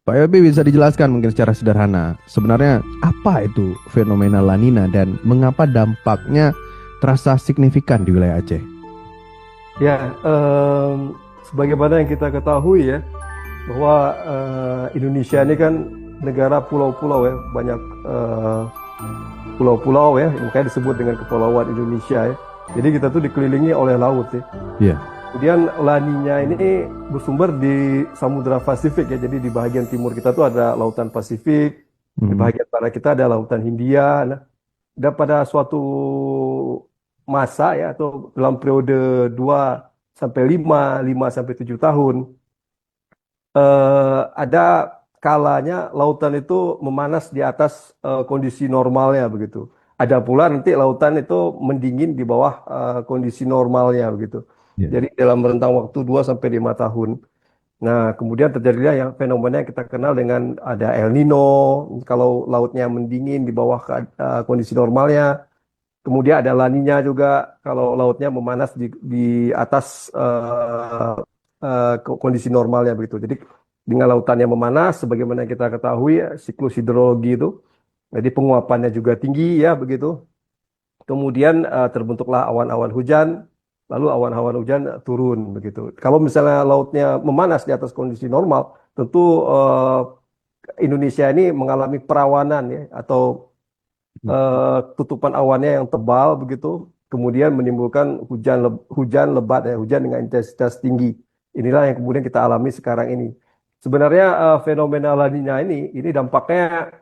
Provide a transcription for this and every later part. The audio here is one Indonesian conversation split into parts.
Pak Yopi bisa dijelaskan mungkin secara sederhana, sebenarnya apa itu fenomena La Nina dan mengapa dampaknya terasa signifikan di wilayah Aceh? Ya, sebagaimana yang kita ketahui ya, bahwa Indonesia ini kan negara pulau-pulau ya, banyak pulau-pulau ya, makanya disebut dengan Kepulauan Indonesia ya. Jadi kita tuh dikelilingi oleh laut ya. Iya. Kemudian La Nina ini bersumber di Samudra Pasifik ya, jadi di bagian timur kita tuh ada Lautan Pasifik, di Hmm. bagian barat kita ada Lautan Hindia. Nah, dan pada suatu masa ya atau dalam periode 2 sampai 5, 5 sampai 7 tahun ada kalanya lautan itu memanas di atas kondisi normalnya begitu. Ada pula nanti lautan itu mendingin di bawah kondisi normalnya begitu. Iya. Jadi dalam rentang waktu 2 sampai 5 tahun. Nah, kemudian terjadilah yang fenomena yang kita kenal dengan ada El Nino, kalau lautnya mendingin di bawah kondisi normalnya. Kemudian ada La Nina juga kalau lautnya memanas di atas kondisi normalnya begitu. Jadi dengan lautan yang memanas, sebagaimana kita ketahui ya, siklus hidrologi itu, jadi penguapannya juga tinggi ya begitu. Kemudian terbentuklah awan-awan hujan, lalu awan-awan hujan turun begitu. Kalau misalnya lautnya memanas di atas kondisi normal, tentu Indonesia ini mengalami perawanan ya atau tutupan awannya yang tebal begitu, kemudian menimbulkan hujan lebat ya, hujan dengan intensitas tinggi. Inilah yang kemudian kita alami sekarang ini. Sebenarnya fenomena La Nina ini dampaknya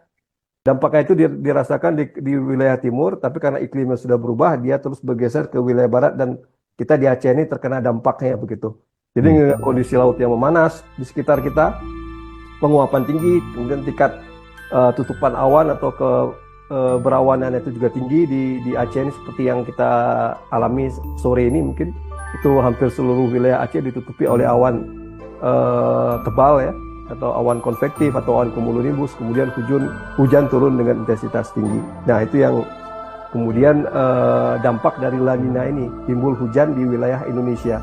itu dirasakan di wilayah timur, tapi karena iklimnya sudah berubah, dia terus bergeser ke wilayah barat dan kita di Aceh ini terkena dampaknya begitu. Jadi Iya. kondisi laut yang memanas di sekitar kita, penguapan tinggi, kemudian tingkat tutupan awan atau berawanan itu juga tinggi di Aceh ini seperti yang kita alami sore ini mungkin itu hampir seluruh wilayah Aceh ditutupi oleh awan tebal ya atau awan konvektif atau awan cumulonimbus, kemudian hujan turun dengan intensitas tinggi. Nah, itu yang kemudian dampak dari La Nina ini, timbul hujan di wilayah Indonesia.